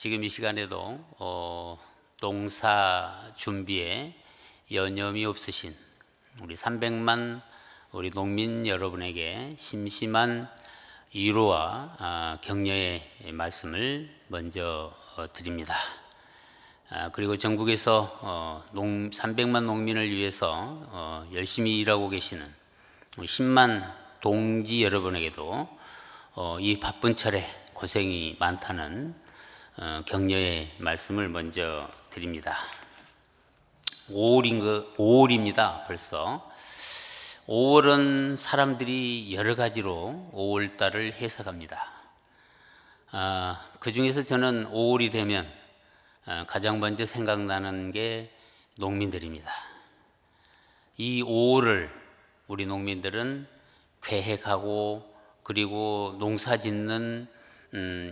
지금 이 시간에도 농사 준비에 여념이 없으신 우리 300만 우리 농민 여러분에게 심심한 위로와 격려의 말씀을 먼저 드립니다. 그리고 전국에서 300만 농민을 위해서 열심히 일하고 계시는 10만 동지 여러분에게도 이 바쁜 철에 고생이 많다는 격려의 말씀을 먼저 드립니다. 5월입니다. 벌써 5월은 사람들이 여러 가지로 5월달을 해석합니다. 그 중에서 저는 5월이 되면 가장 먼저 생각나는 게 농민들입니다. 이 5월을 우리 농민들은 계획하고 그리고 농사 짓는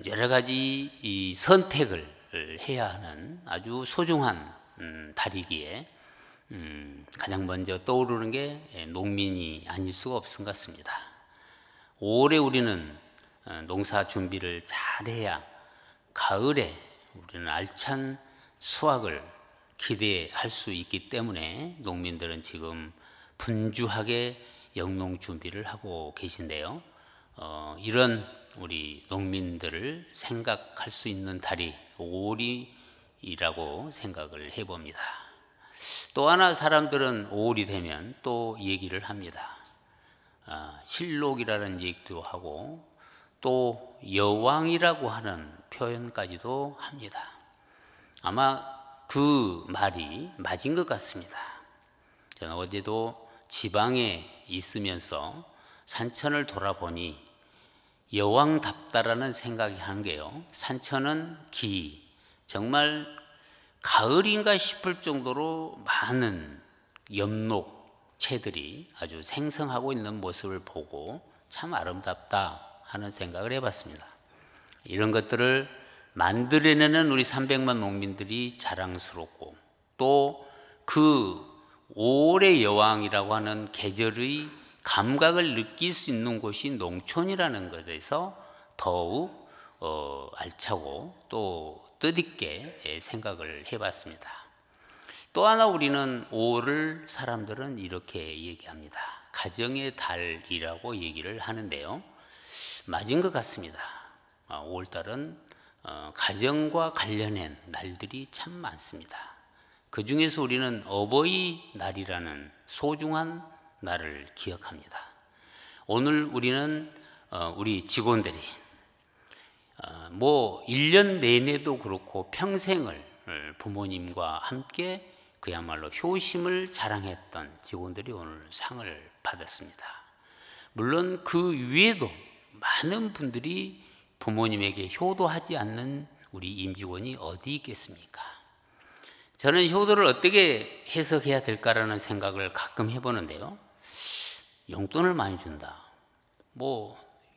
여러 가지 이 선택을 해야 하는 아주 소중한 달이기에 가장 먼저 떠오르는 게 농민이 아닐 수가 없을 것 같습니다. 5월에 우리는 농사 준비를 잘해야 가을에 우리는 알찬 수확을 기대할 수 있기 때문에 농민들은 지금 분주하게 영농 준비를 하고 계신데요. 이런 우리 농민들을 생각할 수 있는 달이 5월이라고 생각을 해봅니다. 또 하나 사람들은 5월이 되면 또 얘기를 합니다. 실록이라는 얘기도 하고 또 여왕이라고 하는 표현까지도 합니다. 아마 그 말이 맞은 것 같습니다. 저는 어제도 지방에 있으면서 산천을 돌아보니 여왕답다라는 생각이 한 게요. 산천은 정말 가을인가 싶을 정도로 많은 엽록채들이 아주 생성하고 있는 모습을 보고 참 아름답다 하는 생각을 해봤습니다. 이런 것들을 만들어내는 우리 300만 농민들이 자랑스럽고 또 그 5월의 여왕이라고 하는 계절의 감각을 느낄 수 있는 곳이 농촌이라는 것에서 더욱 알차고 또 뜻있게 생각을 해봤습니다. 또 하나 우리는 5월을 사람들은 이렇게 얘기합니다. 가정의 달이라고 얘기를 하는데요. 맞은 것 같습니다. 5월달은 가정과 관련된 날들이 참 많습니다. 그 중에서 우리는 어버이날이라는 소중한 날을 기억합니다. 오늘 우리는 우리 직원들이 1년 내내도 그렇고 평생을 부모님과 함께 그야말로 효심을 자랑했던 직원들이 오늘 상을 받았습니다. 물론 그 위에도 많은 분들이 부모님에게 효도하지 않는 우리 임직원이 어디 있겠습니까? 저는 효도를 어떻게 해석해야 될까라는 생각을 가끔 해보는데요. 용돈을 많이 준다.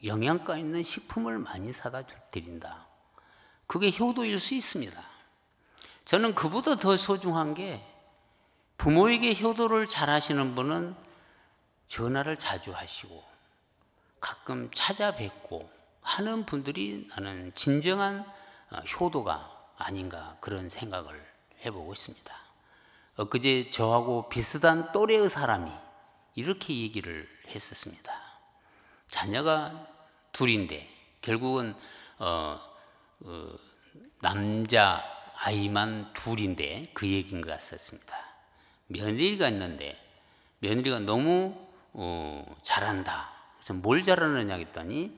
영양가 있는 식품을 많이 사다 드린다. 그게 효도일 수 있습니다. 저는 그보다 더 소중한 게 부모에게 효도를 잘 하시는 분은 전화를 자주 하시고 가끔 찾아뵙고 하는 분들이 나는 진정한 효도가 아닌가 그런 생각을 해보고 있습니다. 엊그제 저하고 비슷한 또래의 사람이 이렇게 얘기를 했었습니다. 자녀가 둘인데 결국은 남자 아이만 둘인데 그 얘기인 것 같았습니다. 며느리가 있는데 며느리가 너무 잘한다. 그래서 뭘 잘하느냐 했더니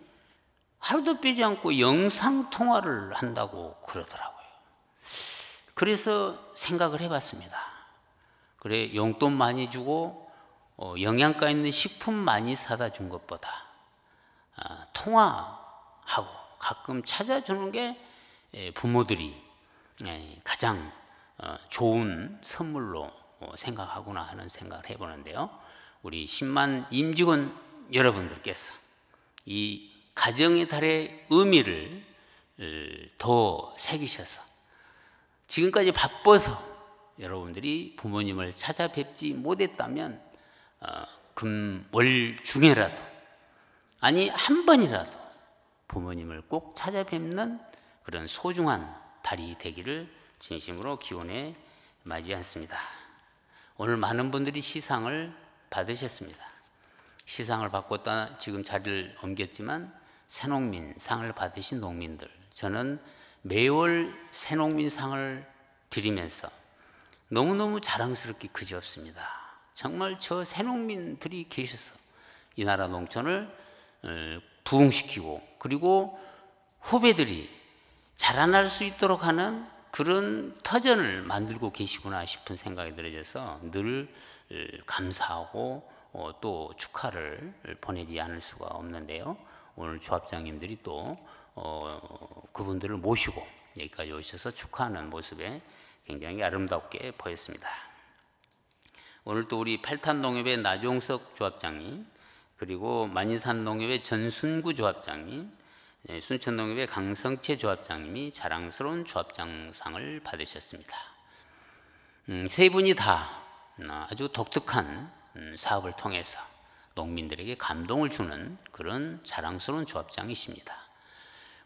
하루도 빼지 않고 영상통화를 한다고 그러더라고요. 그래서 생각을 해봤습니다. 그래, 용돈 많이 주고 영양가 있는 식품 많이 사다 준 것보다 통화하고 가끔 찾아주는 게 부모들이 가장 좋은 선물로 생각하구나 하는 생각을 해보는데요. 우리 10만 임직원 여러분들께서 이 가정의 달의 의미를 더 새기셔서 지금까지 바빠서 여러분들이 부모님을 찾아뵙지 못했다면 금, 월 중에라도 아니 한 번이라도 부모님을 꼭 찾아뵙는 그런 소중한 달이 되기를 진심으로 기원해 마지 않습니다. 오늘 많은 분들이 시상을 받으셨습니다. 시상을 받고 지금 자리를 옮겼지만 새농민상을 받으신 농민들, 저는 매월 새농민상을 드리면서 너무너무 자랑스럽게 그지없습니다. 정말 저 새농민들이 계셔서 이 나라 농촌을 부흥시키고 그리고 후배들이 자라날 수 있도록 하는 그런 터전을 만들고 계시구나 싶은 생각이 들어져서 늘 감사하고 또 축하를 보내지 않을 수가 없는데요. 오늘 조합장님들이 또 그분들을 모시고 여기까지 오셔서 축하하는 모습에 굉장히 아름답게 보였습니다. 오늘 또 우리 팔탄농협의 나종석 조합장님, 그리고 만인산농협의 전순구 조합장님, 순천농협의 강성채 조합장님이 자랑스러운 조합장상을 받으셨습니다. 세 분이 다 아주 독특한 사업을 통해서 농민들에게 감동을 주는 그런 자랑스러운 조합장이십니다.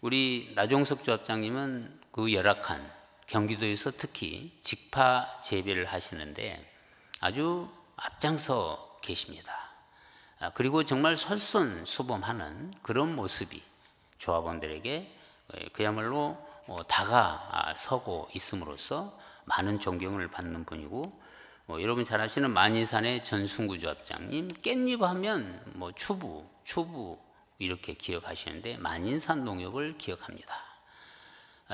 우리 나종석 조합장님은 그 열악한 경기도에서 특히 직파 재배를 하시는데 아주 앞장서 계십니다. 그리고 정말 솔선수범하는 그런 모습이 조합원들에게 그야말로 다가서고 있음으로써 많은 존경을 받는 분이고, 여러분 잘 아시는 만인산의 전순구 조합장님, 깻잎 하면 추부 이렇게 기억하시는데 만인산 농협을 기억합니다.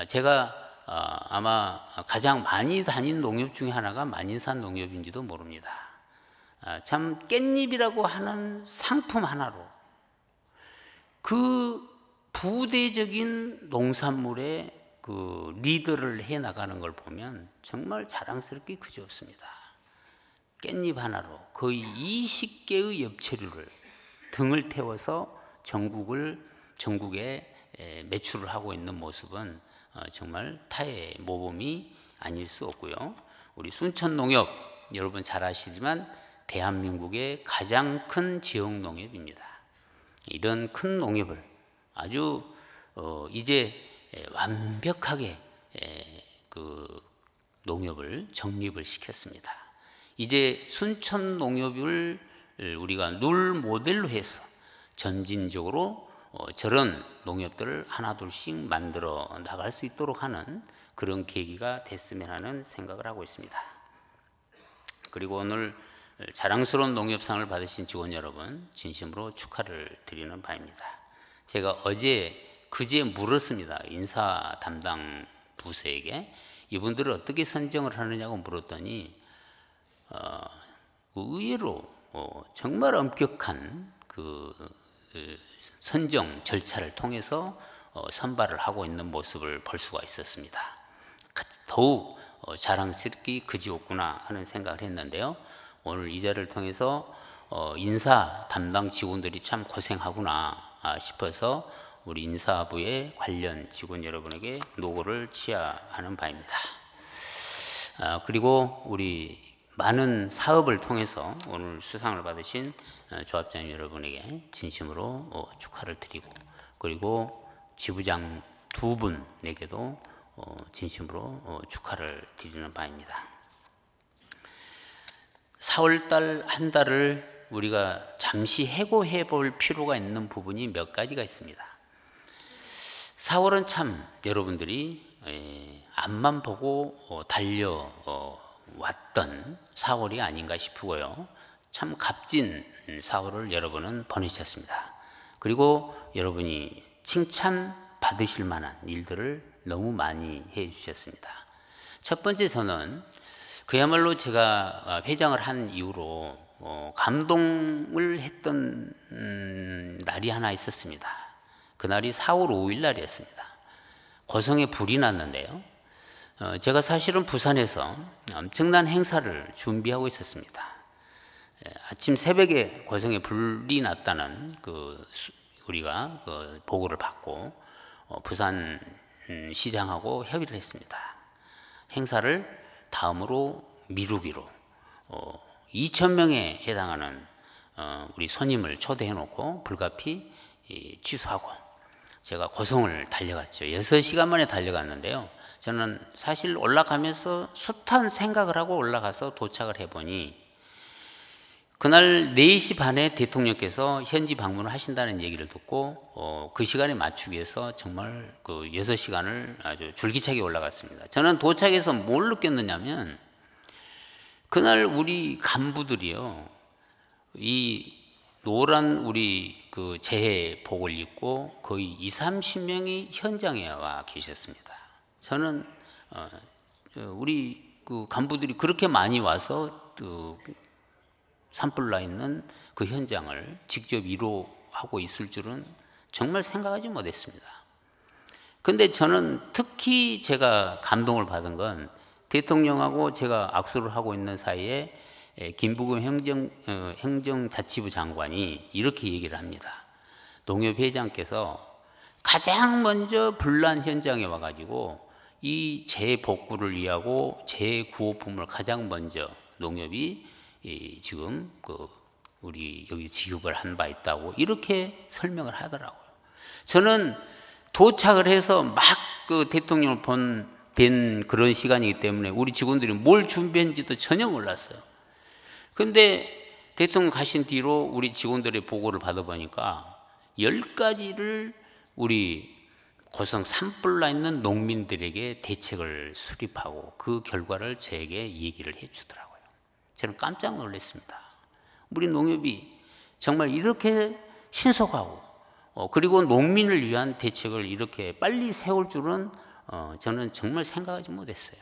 제가 아마 가장 많이 다닌 농협 중에 하나가 만인산 농협인지도 모릅니다. 참 깻잎이라고 하는 상품 하나로 그 부대적인 농산물의 그 리더를 해 나가는 걸 보면 정말 자랑스럽게 그지없습니다. 깻잎 하나로 거의 20개의 엽채류를 등을 태워서 전국에 매출을 하고 있는 모습은 정말 타의 모범이 아닐 수 없고요. 우리 순천농협, 여러분 잘 아시지만 대한민국의 가장 큰 지역농협입니다. 이런 큰 농협을 아주 이제 완벽하게 그 농협을 정립을 시켰습니다. 이제 순천농협을 우리가 룰 모델로 해서 점진적으로 저런 농협들을 하나둘씩 만들어 나갈 수 있도록 하는 그런 계기가 됐으면 하는 생각을 하고 있습니다. 그리고 오늘 자랑스러운 농협상을 받으신 직원 여러분, 진심으로 축하를 드리는 바입니다. 제가 그제 물었습니다. 인사 담당 부서에게 이분들을 어떻게 선정을 하느냐고 물었더니 의외로 정말 엄격한 그 선정 절차를 통해서 선발을 하고 있는 모습을 볼 수가 있었습니다. 더욱 자랑스럽게 그지없구나 하는 생각을 했는데요. 오늘 이 자리를 통해서 인사 담당 직원들이 참 고생하구나 싶어서 우리 인사부의 관련 직원 여러분에게 노고를 치하하는 바입니다. 그리고 우리 많은 사업을 통해서 오늘 수상을 받으신 조합장님 여러분에게 진심으로 축하를 드리고, 그리고 지부장 두 분에게도 진심으로 축하를 드리는 바입니다. 4월달 한 달을 우리가 잠시 해고해 볼 필요가 있는 부분이 몇 가지가 있습니다. 4월은 참 여러분들이 앞만 보고 달려왔던 4월이 아닌가 싶고요. 참 값진 4월을 여러분은 보내셨습니다. 그리고 여러분이 칭찬받으실 만한 일들을 너무 많이 해주셨습니다. 첫 번째, 저는 그야말로 제가 회장을 한 이후로 감동을 했던 날이 하나 있었습니다. 그날이 4월 5일 날이었습니다. 고성에 불이 났는데요. 제가 사실은 부산에서 엄청난 행사를 준비하고 있었습니다. 아침 새벽에 고성에 불이 났다는 우리가 보고를 받고 부산 시장하고 협의를 했습니다. 행사를 다음으로 미루기로 2,000명에 해당하는 우리 손님을 초대해 놓고 불가피 취소하고 제가 고성을 달려갔죠. 6시간 만에 달려갔는데요. 저는 사실 올라가면서 숱한 생각을 하고 올라가서 도착을 해보니 그날 4시 반에 대통령께서 현지 방문을 하신다는 얘기를 듣고 그 시간에 맞추기 위해서 정말 그 6시간을 아주 줄기차게 올라갔습니다. 저는 도착해서 뭘 느꼈느냐면 그날 우리 간부들이요, 이 노란 우리 그 재해복을 입고 거의 20-30명이 현장에 와 계셨습니다. 저는 우리 그 간부들이 그렇게 많이 와서 그 산불 나 있는 그 현장을 직접 위로하고 있을 줄은 정말 생각하지 못했습니다. 근데 저는 특히 제가 감동을 받은 건 대통령하고 제가 악수를 하고 있는 사이에 김부겸 행정자치부 장관이 이렇게 얘기를 합니다. 농협회장께서 가장 먼저 불난 현장에 와가지고 이 재복구를 위하고 재구호품을 가장 먼저 농협이 지금 우리 여기 지급을 한 바 있다고 이렇게 설명을 하더라고요. 저는 도착을 해서 막 그 대통령을 뵌 그런 시간이기 때문에 우리 직원들이 뭘 준비했는지도 전혀 몰랐어요. 근데 대통령 가신 뒤로 우리 직원들의 보고를 받아보니까 10가지를 우리 고성 산불 나 있는 농민들에게 대책을 수립하고 그 결과를 저에게 얘기를 해 주더라고요. 저는 깜짝 놀랐습니다. 우리 농협이 정말 이렇게 신속하고 그리고 농민을 위한 대책을 이렇게 빨리 세울 줄은 저는 정말 생각하지 못했어요.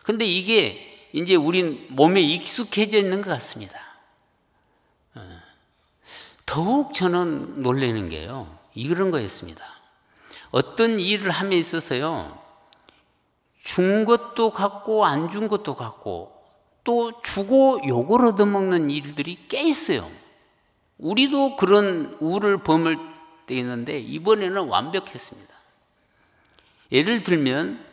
근데 이게 이제 우리 몸에 익숙해져 있는 것 같습니다. 더욱 저는 놀라는 게요, 이런 거였습니다. 어떤 일을 함에 있어서요, 준 것도 같고 안 준 것도 같고 또 주고 욕을 얻어먹는 일들이 꽤 있어요. 우리도 그런 우를 범할 때 있는데 이번에는 완벽했습니다. 예를 들면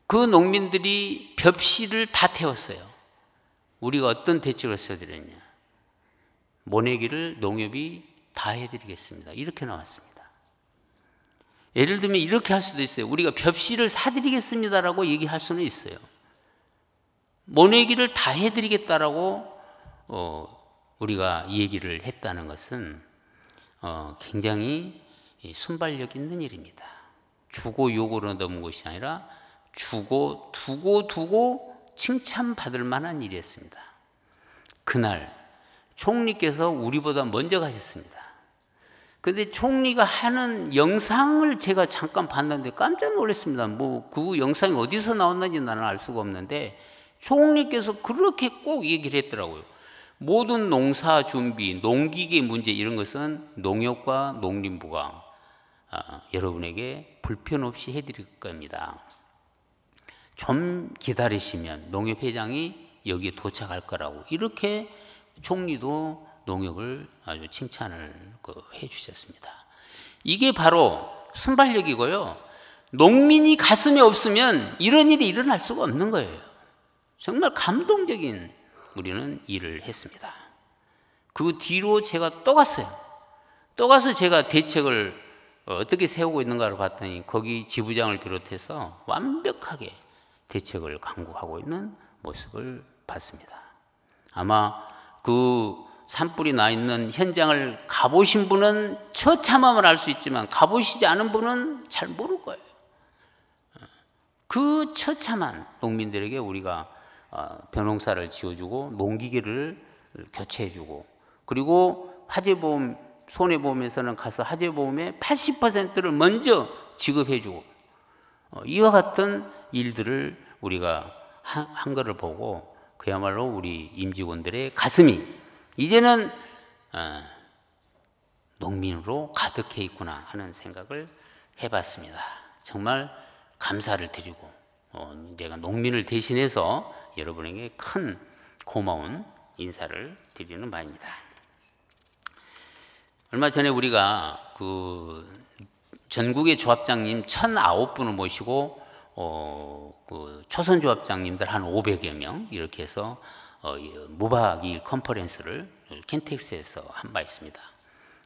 그 농민들이 벽실을 다 태웠어요. 우리가 어떤 대책을 써드렸냐, 모내기를 농협이 다 해드리겠습니다, 이렇게 나왔습니다. 예를 들면 이렇게 할 수도 있어요. 우리가 벽실을 사드리겠습니다라고 얘기할 수는 있어요. 모내기를 다 해드리겠다라고 우리가 얘기를 했다는 것은 굉장히 순발력 있는 일입니다. 주고 욕으로 넘은 것이 아니라 주고 두고 칭찬받을 만한 일이었습니다. 그날 총리께서 우리보다 먼저 가셨습니다. 근데 총리가 하는 영상을 제가 잠깐 봤는데 깜짝 놀랐습니다. 뭐 그 영상이 어디서 나왔는지 나는 알 수가 없는데 총리께서 그렇게 꼭 얘기를 했더라고요. 모든 농사 준비, 농기계 문제 이런 것은 농협과 농림부가 여러분에게 불편 없이 해드릴 겁니다. 좀 기다리시면 농협회장이 여기에 도착할 거라고, 이렇게 총리도 농협을 아주 칭찬을 해 주셨습니다. 이게 바로 순발력이고요, 농민이 가슴에 없으면 이런 일이 일어날 수가 없는 거예요. 정말 감동적인 우리는 일을 했습니다. 그 뒤로 제가 또 갔어요. 또 가서 제가 대책을 어떻게 세우고 있는가를 봤더니 거기 지부장을 비롯해서 완벽하게 대책을 강구하고 있는 모습을 봤습니다. 아마 그 산불이 나 있는 현장을 가보신 분은 처참함을 알 수 있지만 가보시지 않은 분은 잘 모를 거예요. 그 처참한 농민들에게 우리가 벼농사를 지어주고 농기계를 교체해주고, 그리고 화재보험, 손해보험에서는 가서 화재보험의 80%를 먼저 지급해주고, 이와 같은 일들을 우리가 한 것을 보고 그야말로 우리 임직원들의 가슴이 이제는 농민으로 가득해 있구나 하는 생각을 해봤습니다. 정말 감사를 드리고 제가 농민을 대신해서 여러분에게 큰 고마운 인사를 드리는 바입니다. 얼마 전에 우리가 그 전국의 조합장님 1,009분을 모시고 그 초선조합장님들 한 500여 명 이렇게 해서 무박일 컨퍼런스를 켄텍스에서 한 바 있습니다.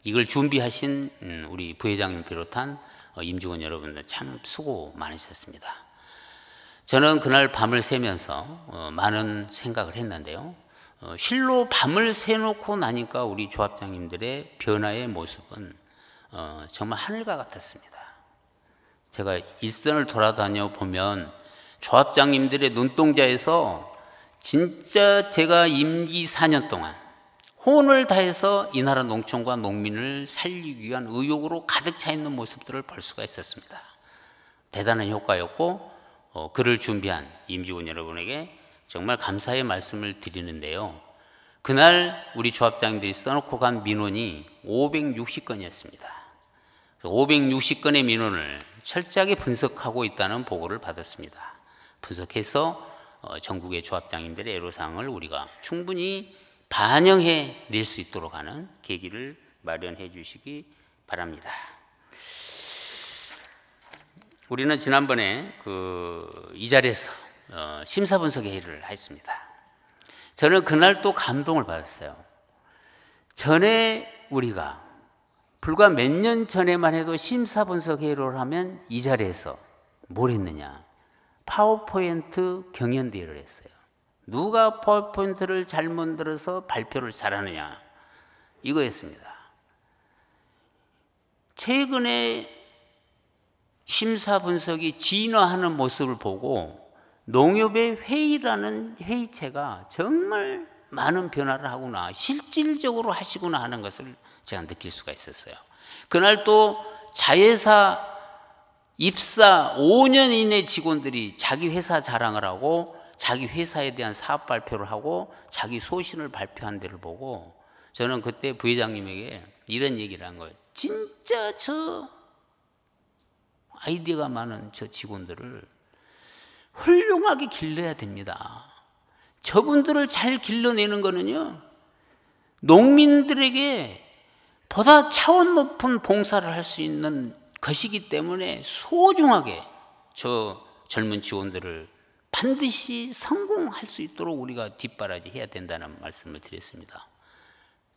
이걸 준비하신 우리 부회장님 비롯한 임직원 여러분들 참 수고 많으셨습니다. 저는 그날 밤을 새면서 많은 생각을 했는데요. 실로 밤을 새놓고 나니까 우리 조합장님들의 변화의 모습은 정말 하늘과 같았습니다. 제가 일선을 돌아다녀 보면 조합장님들의 눈동자에서 진짜 제가 임기 4년 동안 혼을 다해서 이 나라 농촌과 농민을 살리기 위한 의욕으로 가득 차 있는 모습들을 볼 수가 있었습니다. 대단한 효과였고 그를 준비한 임직원 여러분에게 정말 감사의 말씀을 드리는데요. 그날 우리 조합장님들이 써놓고 간 민원이 560건이었습니다. 560건의 민원을 철저하게 분석하고 있다는 보고를 받았습니다. 분석해서 전국의 조합장님들의 애로사항을 우리가 충분히 반영해 낼 수 있도록 하는 계기를 마련해 주시기 바랍니다. 우리는 지난번에 이 자리에서 심사분석회의를 했습니다. 저는 그날 또 감동을 받았어요. 전에 우리가 불과 몇 년 전에만 해도 심사분석회의를 하면 이 자리에서 뭘 했느냐? 파워포인트 경연대회를 했어요. 누가 파워포인트를 잘 만들어서 발표를 잘하느냐? 이거였습니다. 최근에 심사분석이 진화하는 모습을 보고 농협의 회의라는 회의체가 정말 많은 변화를 하구나, 실질적으로 하시구나 하는 것을 제가 느낄 수가 있었어요. 그날 또 자회사 입사 5년 이내 직원들이 자기 회사 자랑을 하고 자기 회사에 대한 사업 발표를 하고 자기 소신을 발표한 데를 보고 저는 그때 부회장님에게 이런 얘기를 한 거예요. 진짜 저 아이디어가 많은 저 직원들을 훌륭하게 길러야 됩니다. 저분들을 잘 길러내는 거는요, 농민들에게 보다 차원 높은 봉사를 할 수 있는 것이기 때문에 소중하게 저 젊은 직원들을 반드시 성공할 수 있도록 우리가 뒷바라지 해야 된다는 말씀을 드렸습니다.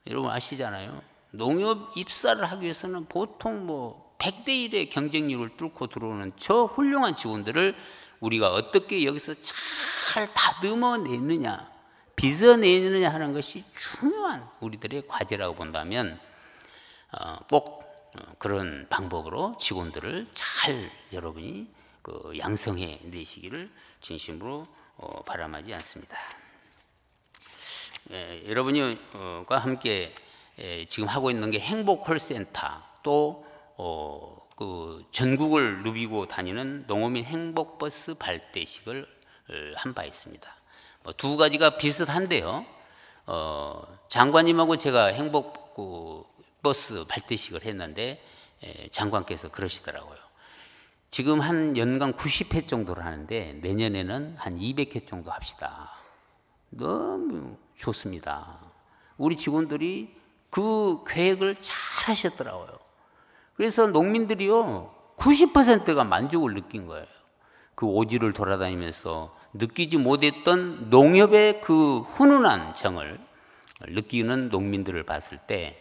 여러분 아시잖아요. 농협 입사를 하기 위해서는 보통 100대 1의 경쟁률을 뚫고 들어오는 저 훌륭한 직원들을 우리가 어떻게 여기서 잘 다듬어내느냐, 빚어내느냐 하는 것이 중요한 우리들의 과제라고 본다면 꼭 그런 방법으로 직원들을 잘 여러분이 양성해 내시기를 진심으로 바람하지 않습니다. 여러분과 함께 지금 하고 있는 게 행복 콜센터, 또 전국을 누비고 다니는 농어민 행복버스 발대식을 한 바 있습니다. 두 가지가 비슷한데요. 장관님하고 제가 행복버스 발대식을 했는데 장관께서 그러시더라고요. 지금 한 연간 90회 정도를 하는데 내년에는 한 200회 정도 합시다. 너무 좋습니다. 우리 직원들이 그 계획을 잘 하셨더라고요. 그래서 농민들이요 90%가 만족을 느낀 거예요. 그 오지를 돌아다니면서 느끼지 못했던 농협의 그 훈훈한 정을 느끼는 농민들을 봤을 때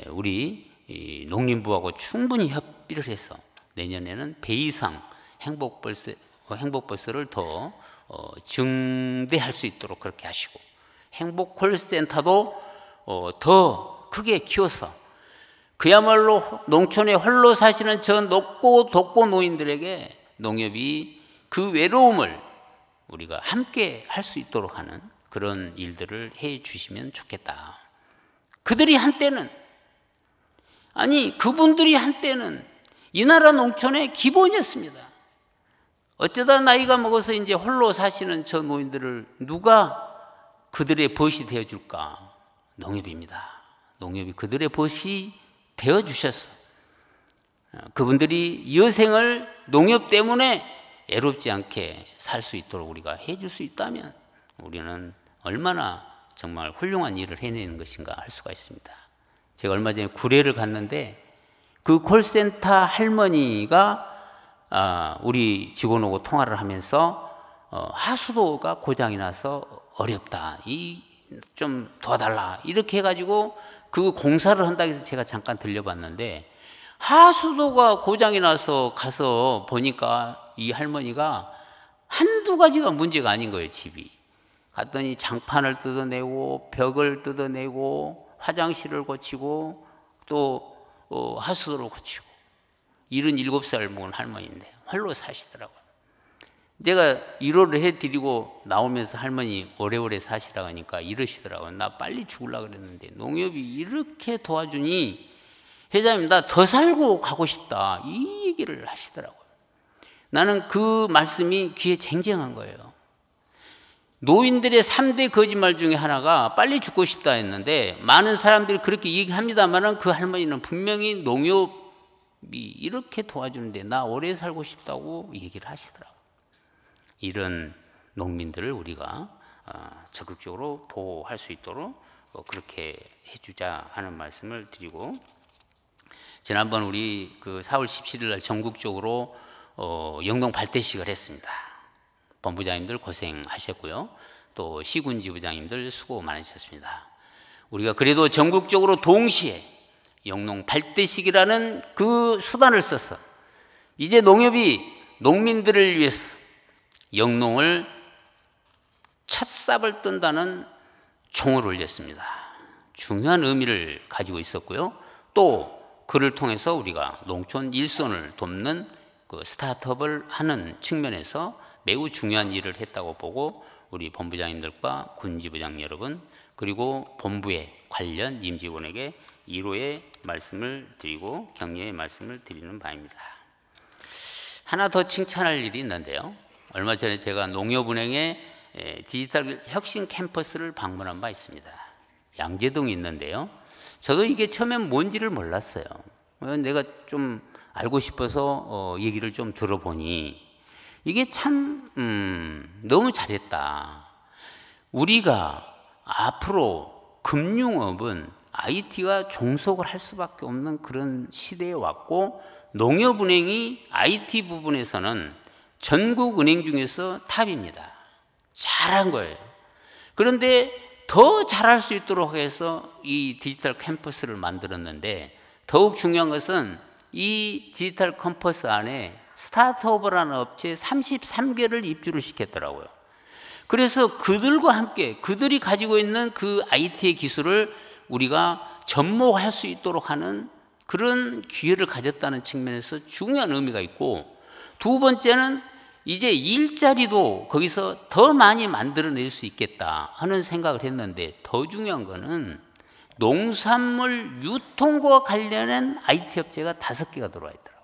우리 농림부하고 충분히 협의를 해서 내년에는 배 이상 행복버스를 더 증대할 수 있도록 그렇게 하시고, 행복콜센터도 더 크게 키워서 그야말로 농촌에 홀로 사시는 저 높고 독고 노인들에게 농협이 그 외로움을 우리가 함께 할 수 있도록 하는 그런 일들을 해 주시면 좋겠다. 그분들이 한때는 이 나라 농촌의 기본이었습니다. 어쩌다 나이가 먹어서 이제 홀로 사시는 저 노인들을 누가 그들의 벗이 되어줄까? 농협입니다. 농협이 그들의 벗이 되어주셨어. 그분들이 여생을 농협 때문에 애롭지 않게 살 수 있도록 우리가 해줄 수 있다면 우리는 얼마나 정말 훌륭한 일을 해내는 것인가 할 수가 있습니다. 제가 얼마 전에 구례를 갔는데 그 콜센터 할머니가 우리 직원하고 통화를 하면서 하수도가 고장이 나서 어렵다, 좀 도와달라 이렇게 해가지고 그 공사를 한다고 해서 제가 잠깐 들려봤는데, 하수도가 고장이 나서 가서 보니까 이 할머니가 한두 가지가 문제가 아닌 거예요, 집이. 갔더니 장판을 뜯어내고 벽을 뜯어내고 화장실을 고치고 또 하수도를 고치고. 77살 먹은 할머니인데 홀로 사시더라고요. 내가 위로를 해드리고 나오면서 할머니 오래오래 사시라고 하니까 이러시더라고요. 나 빨리 죽으려고 그랬는데 농협이 이렇게 도와주니 회장님 나 더 살고 가고 싶다, 이 얘기를 하시더라고요. 나는 그 말씀이 귀에 쟁쟁한 거예요. 노인들의 3대 거짓말 중에 하나가 빨리 죽고 싶다 했는데, 많은 사람들이 그렇게 얘기합니다만 그 할머니는 분명히 농협이 이렇게 도와주는데 나 오래 살고 싶다고 얘기를 하시더라고요. 이런 농민들을 우리가 적극적으로 보호할 수 있도록 그렇게 해주자 하는 말씀을 드리고, 지난번 우리 그 4월 17일 날 전국적으로 영농 발대식을 했습니다. 본부장님들 고생하셨고요. 또 시군지부장님들 수고 많으셨습니다. 우리가 그래도 전국적으로 동시에 영농 발대식이라는 그 수단을 써서 이제 농협이 농민들을 위해서 영농을 첫 삽을 뜬다는 총을 올렸습니다. 중요한 의미를 가지고 있었고요. 또 그를 통해서 우리가 농촌 일손을 돕는 그 스타트업을 하는 측면에서 매우 중요한 일을 했다고 보고, 우리 본부장님들과 군지부장 여러분 그리고 본부의 관련 임직원에게 위로의 말씀을 드리고 격려의 말씀을 드리는 바입니다. 하나 더 칭찬할 일이 있는데요. 얼마 전에 제가 농협은행의 디지털 혁신 캠퍼스를 방문한 바 있습니다. 양재동에 있는데요. 저도 이게 처음엔 뭔지를 몰랐어요. 내가 좀 알고 싶어서 얘기를 좀 들어보니 이게 참 너무 잘했다. 우리가 앞으로 금융업은 IT가 종속을 할 수밖에 없는 그런 시대에 왔고, 농협은행이 IT 부분에서는 전국 은행 중에서 탑입니다. 잘한 거예요. 그런데 더 잘할 수 있도록 해서 이 디지털 캠퍼스를 만들었는데, 더욱 중요한 것은 이 디지털 캠퍼스 안에 스타트업이라는 업체에 33개를 입주를 시켰더라고요. 그래서 그들과 함께 그들이 가지고 있는 그 IT의 기술을 우리가 접목할 수 있도록 하는 그런 기회를 가졌다는 측면에서 중요한 의미가 있고, 두 번째는 이제 일자리도 거기서 더 많이 만들어낼 수 있겠다 하는 생각을 했는데, 더 중요한 거는 농산물 유통과 관련된 IT 업체가 5개가 들어와 있더라고요.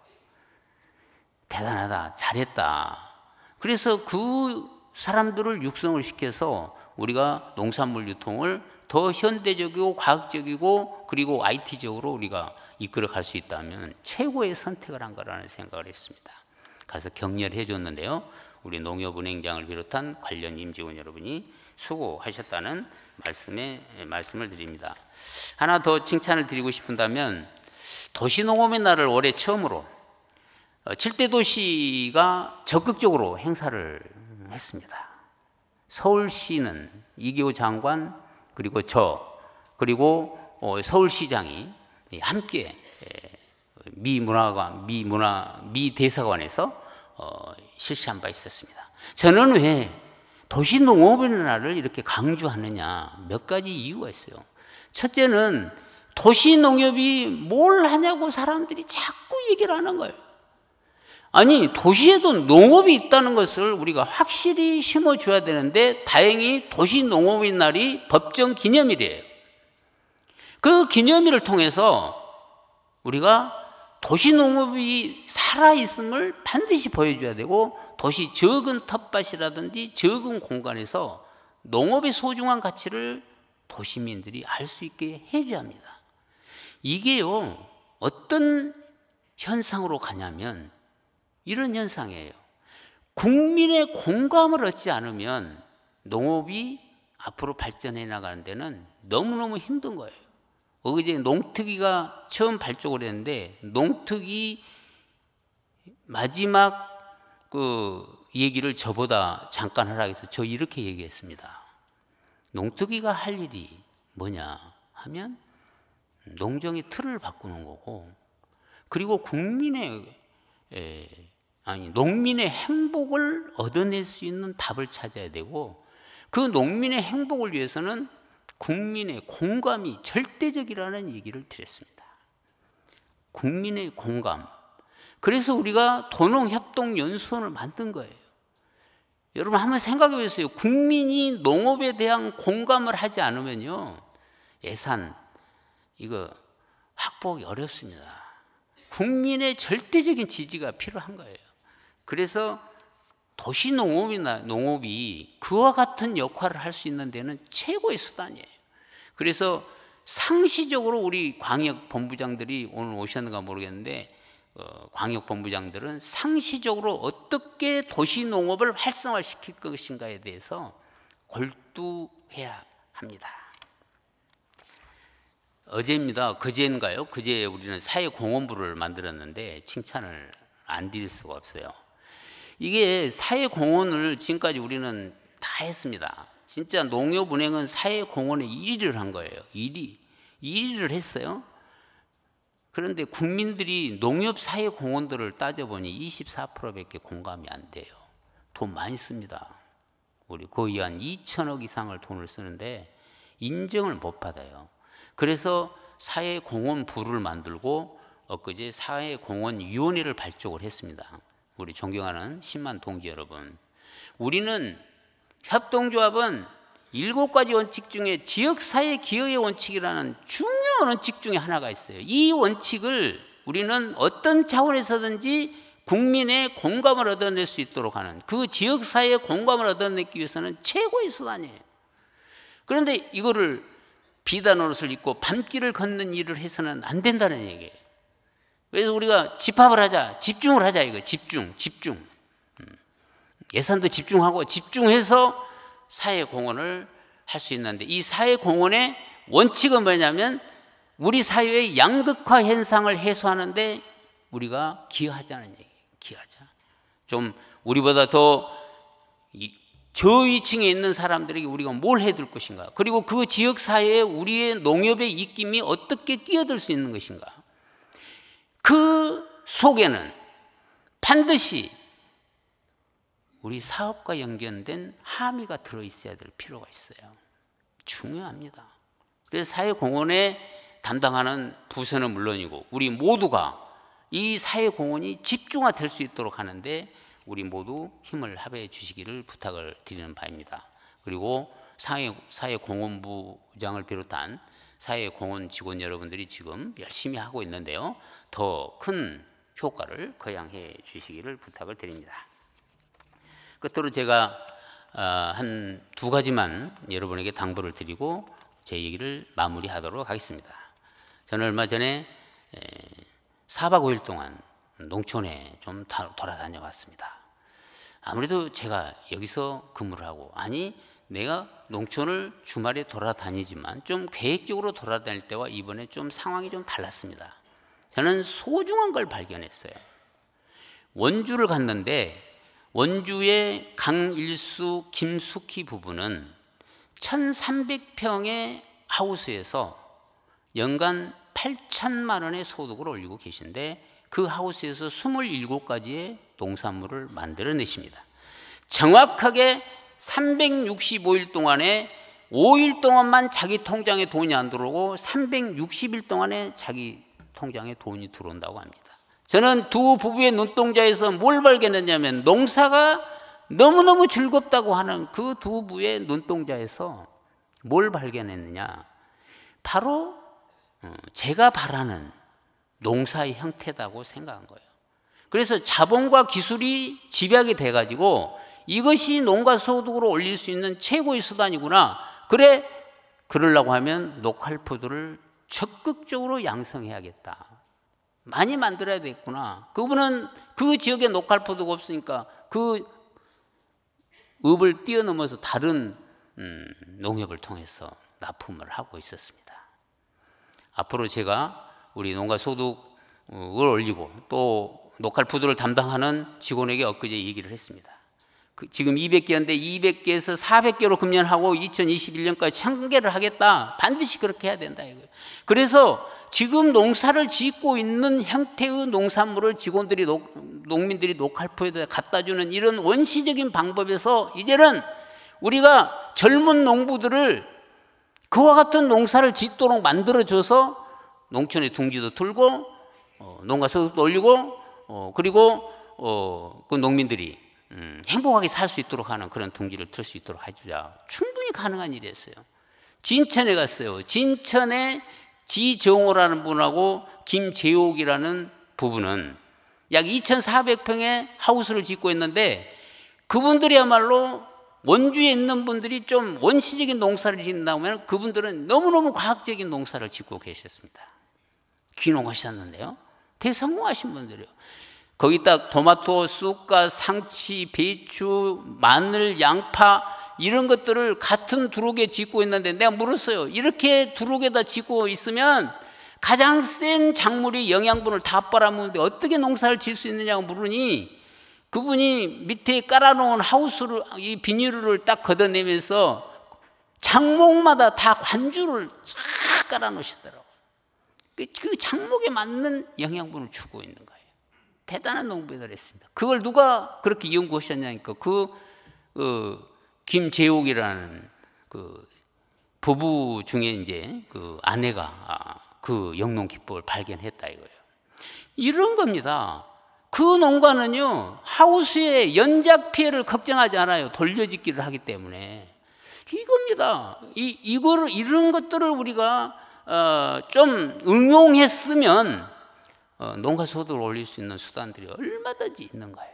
대단하다, 잘했다. 그래서 그 사람들을 육성을 시켜서 우리가 농산물 유통을 더 현대적이고 과학적이고 그리고 IT적으로 우리가 이끌어갈 수 있다면 최고의 선택을 한 거라는 생각을 했습니다. 가서 격려를 해줬는데요. 우리 농협은행장을 비롯한 관련 임직원 여러분이 수고하셨다는 말씀을 드립니다. 하나 더 칭찬을 드리고 싶은다면, 도시농업의 날을 올해 처음으로 7대 도시가 적극적으로 행사를 했습니다. 서울시는 이기호 장관 그리고 그리고 서울시장이 함께 미 대사관에서 실시한 바 있었습니다. 저는 왜 도시농업의 날을 이렇게 강조하느냐, 몇 가지 이유가 있어요. 첫째는 도시농협이 뭘 하냐고 사람들이 자꾸 얘기를 하는 거예요. 아니, 도시에도 농업이 있다는 것을 우리가 확실히 심어줘야 되는데, 다행히 도시농업의 날이 법정 기념일이에요. 그 기념일을 통해서 우리가 도시농업이 살아있음을 반드시 보여줘야 되고, 도시 적은 텃밭이라든지 적은 공간에서 농업의 소중한 가치를 도시민들이 알 수 있게 해줘야 합니다. 이게요, 어떤 현상으로 가냐면 이런 현상이에요. 국민의 공감을 얻지 않으면 농업이 앞으로 발전해 나가는 데는 너무너무 힘든 거예요. 어제 농특위가 처음 발족을 했는데, 농특위 마지막 그 얘기를 저보다 잠깐 하라고 해서 저 이렇게 얘기했습니다. 농특위가 할 일이 뭐냐 하면 농정의 틀을 바꾸는 거고, 그리고 국민의 아니, 농민의 행복을 얻어낼 수 있는 답을 찾아야 되고, 그 농민의 행복을 위해서는 국민의 공감이 절대적이라는 얘기를 드렸습니다. 국민의 공감. 그래서 우리가 도농협동연수원을 만든 거예요. 여러분 한번 생각해 보세요. 국민이 농업에 대한 공감을 하지 않으면요, 예산 이거 확보하기 어렵습니다. 국민의 절대적인 지지가 필요한 거예요. 그래서 도시농업이나 농업이 그와 같은 역할을 할 수 있는 데는 최고의 수단이에요. 그래서 상시적으로 우리 광역본부장들이 오늘 오셨는가 모르겠는데, 광역본부장들은 상시적으로 어떻게 도시농업을 활성화시킬 것인가에 대해서 골두해야 합니다. 어제입니다. 그제인가요? 그제 우리는 사회공헌부를 만들었는데 칭찬을 안 드릴 수가 없어요. 이게 사회공헌을 지금까지 우리는 다 했습니다. 진짜 농협은행은 사회공헌에 1위를 한 거예요. 1위를 했어요. 그런데 국민들이 농협 사회공헌들을 따져보니 24%밖에 공감이 안 돼요. 돈 많이 씁니다. 우리 거의 한 2천억 이상을 돈을 쓰는데 인정을 못 받아요. 그래서 사회공헌부를 만들고 엊그제 사회공헌위원회를 발족을 했습니다. 우리 존경하는 10만 동지 여러분, 우리는 협동조합은 7가지 원칙 중에 지역사회 기여의 원칙이라는 중요한 원칙 중에 하나가 있어요. 이 원칙을 우리는 어떤 차원에서든지 국민의 공감을 얻어낼 수 있도록 하는, 그 지역사회의 공감을 얻어내기 위해서는 최고의 수단이에요. 그런데 이거를 비단 옷을 입고 밤길을 걷는 일을 해서는 안 된다는 얘기예요. 그래서 우리가 집합을 하자, 집중을 하자, 이거 집중. 예산도 집중하고 집중해서 사회공헌을 할 수 있는데, 이 사회공헌의 원칙은 뭐냐면 우리 사회의 양극화 현상을 해소하는데 우리가 기여하자는 얘기예요. 기여하자. 좀 우리보다 더 저위층에 있는 사람들에게 우리가 뭘 해줄 것인가, 그리고 그 지역사회에 우리의 농협의 입김이 어떻게 끼어들 수 있는 것인가, 그 속에는 반드시 우리 사업과 연결된 함의가 들어있어야 될 필요가 있어요. 중요합니다. 그래서 사회공헌에 담당하는 부서는 물론이고 우리 모두가 이 사회공헌이 집중화될 수 있도록 하는데 우리 모두 힘을 합해 주시기를 부탁을 드리는 바입니다. 그리고 사회공헌부장을 비롯한 사회공헌 직원 여러분들이 지금 열심히 하고 있는데요, 더 큰 효과를 거양해 주시기를 부탁을 드립니다. 끝으로 제가 한 2가지만 여러분에게 당부를 드리고 제 얘기를 마무리하도록 하겠습니다. 저는 얼마 전에 4박 5일 동안 농촌에 좀 돌아다녀 왔습니다. 아무래도 제가 여기서 근무를 하고, 아니 내가 농촌을 주말에 돌아다니지만 좀 계획적으로 돌아다닐 때와 이번에 좀 상황이 좀 달랐습니다. 저는 소중한 걸 발견했어요. 원주를 갔는데 원주의 강일수 김숙희 부부는 1300평의 하우스에서 연간 8천만 원의 소득을 올리고 계신데 그 하우스에서 27가지의 농산물을 만들어내십니다. 정확하게 365일 동안에 5일 동안만 자기 통장에 돈이 안 들어오고 360일 동안에 자기 통장에 돈이 들어온다고 합니다. 저는 두 부부의 눈동자에서 뭘 발견했냐면 농사가 너무너무 즐겁다고 하는 그 두 부부의 눈동자에서 뭘 발견했느냐, 바로 제가 바라는 농사의 형태다고 생각한 거예요. 그래서 자본과 기술이 집약이 돼가지고 이것이 농가 소득으로 올릴 수 있는 최고의 수단이구나. 그래, 그러려고 하면 로컬푸드를 적극적으로 양성해야겠다. 많이 만들어야 되겠구나. 그분은 그 지역에 로컬푸드가 없으니까 그 읍을 뛰어넘어서 다른 농협을 통해서 납품을 하고 있었습니다. 앞으로 제가 우리 농가 소득을 올리고 또 로컬푸드를 담당하는 직원에게 엊그제 얘기를 했습니다. 지금 200개인데 200개에서 400개로 금년하고 2021년까지 1000개를 하겠다. 반드시 그렇게 해야 된다 이거예요. 그래서 지금 농사를 짓고 있는 형태의 농산물을 직원들이 농민들이 녹할포에다 갖다 주는 이런 원시적인 방법에서 이제는 우리가 젊은 농부들을 그와 같은 농사를 짓도록 만들어줘서 농촌의 둥지도 틀고 농가 소득도 올리고 그리고 그 농민들이 행복하게 살 수 있도록 하는 그런 둥지를 틀 수 있도록 해주자. 충분히 가능한 일이었어요. 진천에 갔어요. 진천에 지정호라는 분하고 김재옥이라는 부부는 약 2,400평의 하우스를 짓고 있는데 그분들이야말로 원주에 있는 분들이 좀 원시적인 농사를 짓는다고 하면 그분들은 너무너무 과학적인 농사를 짓고 계셨습니다. 귀농하셨는데요. 대성공하신 분들이요. 거기다 토마토, 쑥갓, 상치, 배추, 마늘, 양파 이런 것들을 같은 두룩에 짓고 있는데 내가 물었어요. 이렇게 두룩에다 짓고 있으면 가장 센 작물이 영양분을 다 빨아먹는데 어떻게 농사를 지을 수 있느냐고 물으니 그분이 밑에 깔아놓은 하우스를 이 비닐을 딱 걷어내면서 장목마다 다 관주를 쫙 깔아놓으시더라고요. 그 장목에 맞는 영양분을 주고 있는 거예요. 대단한 농부들 했습니다. 그걸 누가 그렇게 연구하셨냐니까 김재옥이라는 그 부부 중에 이제 그 아내가 그 영농 기법을 발견했다 이거예요. 이런 겁니다. 그 농가는요 하우스의 연작 피해를 걱정하지 않아요. 돌려짓기를 하기 때문에 이겁니다. 이런 것들을 우리가 좀 응용했으면 농가 소득을 올릴 수 있는 수단들이 얼마든지 있는 거예요.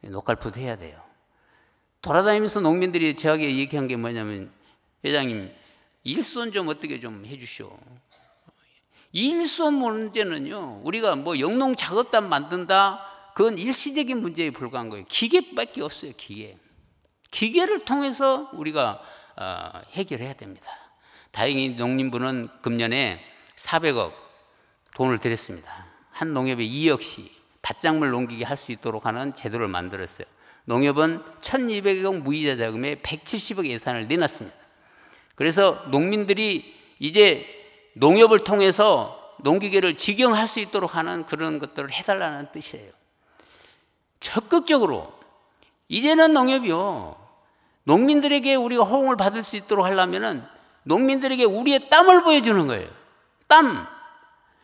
녹갈포도 해야 돼요. 돌아다니면서 농민들이 저에게 얘기한 게 뭐냐면 회장님 일손 좀 어떻게 좀 해주시오. 일손 문제는요 우리가 뭐 영농 작업단 만든다 그건 일시적인 문제에 불과한 거예요. 기계밖에 없어요. 기계를 통해서 우리가 해결해야 됩니다. 다행히 농림부는 금년에 400억 돈을 들였습니다. 한 농협에 2억씩 밭작물 농기계 할 수 있도록 하는 제도를 만들었어요. 농협은 1,200억 무이자 자금에 170억 예산을 내놨습니다. 그래서 농민들이 이제 농협을 통해서 농기계를 직영할 수 있도록 하는 그런 것들을 해달라는 뜻이에요. 적극적으로 이제는 농협이요 농민들에게 우리가 호응을 받을 수 있도록 하려면은 농민들에게 우리의 땀을 보여주는 거예요.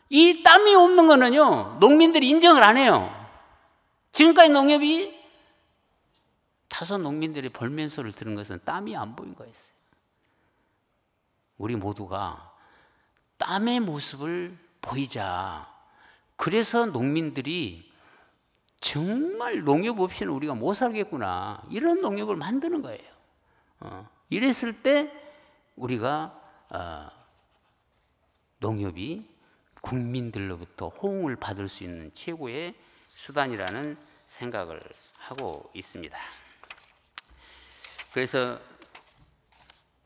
이 땀이 없는 거는요 농민들이 인정을 안 해요. 지금까지 농협이 다섯 농민들의 벌면소를 들은 것은 땀이 안 보인 거였어요. 우리 모두가 땀의 모습을 보이자. 그래서 농민들이 정말 농협 없이는 우리가 못 살겠구나 이런 농협을 만드는 거예요. 이랬을 때 우리가 농협이 국민들로부터 호응을 받을 수 있는 최고의 수단이라는 생각을 하고 있습니다. 그래서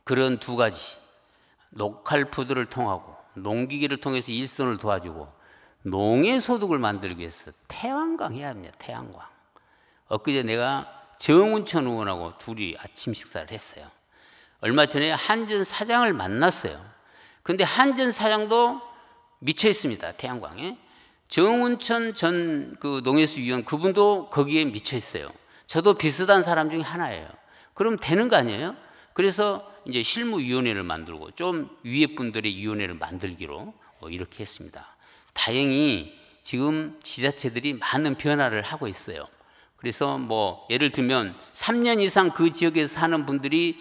그런 두 가지 녹할푸드를 통하고 농기계를 통해서 일손을 도와주고 농해소득을 만들기 위해서 태양광 해야 합니다. 태양광. 엊그제 내가 정운천 의원하고 둘이 아침 식사를 했어요. 얼마 전에 한전 사장을 만났어요. 근데 한전 사장도 미쳐 있습니다. 태양광에. 정운천 전 그 농해수 위원 그분도 거기에 미쳐 있어요. 저도 비슷한 사람 중에 하나예요. 그럼 되는 거 아니에요? 그래서 이제 실무위원회를 만들고 좀 위에 분들의 위원회를 만들기로 이렇게 했습니다. 다행히 지금 지자체들이 많은 변화를 하고 있어요. 그래서 뭐 예를 들면 3년 이상 그 지역에서 사는 분들이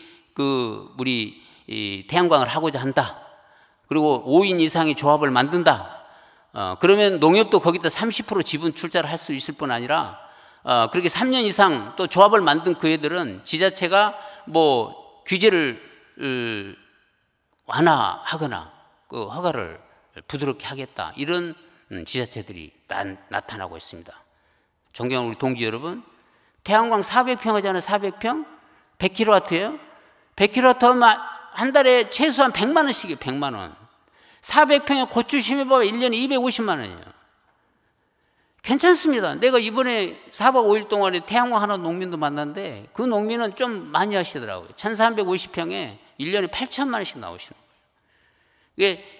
우리 태양광을 하고자 한다. 그리고 5인 이상의 조합을 만든다. 그러면 농협도 거기다 30% 지분 출자를 할 수 있을 뿐 아니라 그렇게 3년 이상 또 조합을 만든 그 애들은 지자체가 뭐 규제를 완화하거나 그 허가를 부드럽게 하겠다 이런 지자체들이 나타나고 있습니다. 존경하는 우리 동지 여러분, 태양광 400평 하잖아요. 400평 100kW예요. 100kW 한 달에 최소한 100만 원씩이에요. 100만 원. 400평에 고추 심해봐야 1년에 250만 원이에요. 괜찮습니다. 내가 이번에 4박 5일 동안에 태양광 하는 농민도 만났는데 그 농민은 좀 많이 하시더라고요. 1350평에 1년에 8천만 원씩 나오시는 거예요.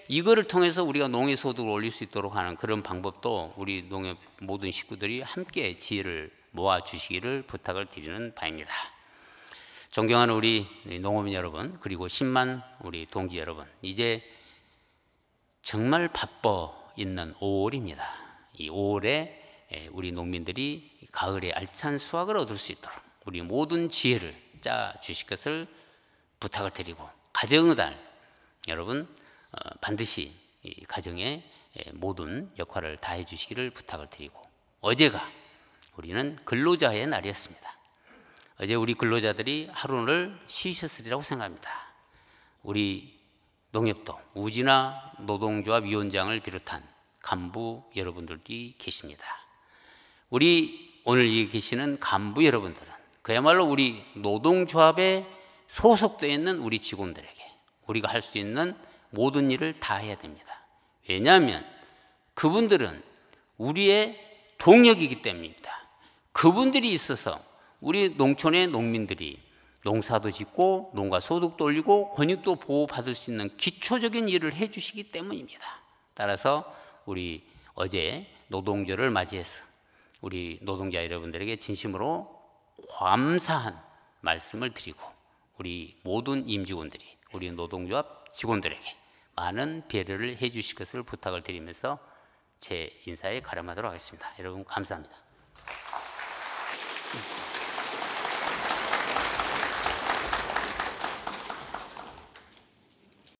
이거를 통해서 우리가 농해 소득을 올릴 수 있도록 하는 그런 방법도 우리 농협 모든 식구들이 함께 지혜를 모아 주시기를 부탁을 드리는 바입니다. 존경하는 우리 농업인 여러분, 그리고 10만 우리 동지 여러분, 이제 정말 바빠 있는 5월입니다. 이 5월에 우리 농민들이 가을에 알찬 수확을 얻을 수 있도록 우리 모든 지혜를 짜 주실 것을 부탁을 드리고, 가정의 달 여러분 반드시 이 가정의 모든 역할을 다해 주시기를 부탁을 드리고, 어제가 우리는 근로자의 날이었습니다. 어제 우리 근로자들이 하루를 쉬셨으리라고 생각합니다. 우리 농협도 우진아 노동조합 위원장을 비롯한 간부 여러분들이 계십니다. 우리 오늘 여기 계시는 간부 여러분들은 그야말로 우리 노동조합에 소속되어 있는 우리 직원들에게 우리가 할 수 있는 모든 일을 다 해야 됩니다. 왜냐하면 그분들은 우리의 동력이기 때문입니다. 그분들이 있어서 우리 농촌의 농민들이 농사도 짓고 농가 소득도 올리고 권익도 보호받을 수 있는 기초적인 일을 해주시기 때문입니다. 따라서 우리 어제 노동절을 맞이해서 우리 노동자 여러분들에게 진심으로 감사한 말씀을 드리고, 우리 모든 임직원들이 우리 노동조합 직원들에게 많은 배려를 해 주실 것을 부탁을 드리면서 제 인사에 가름하도록 하겠습니다. 여러분 감사합니다.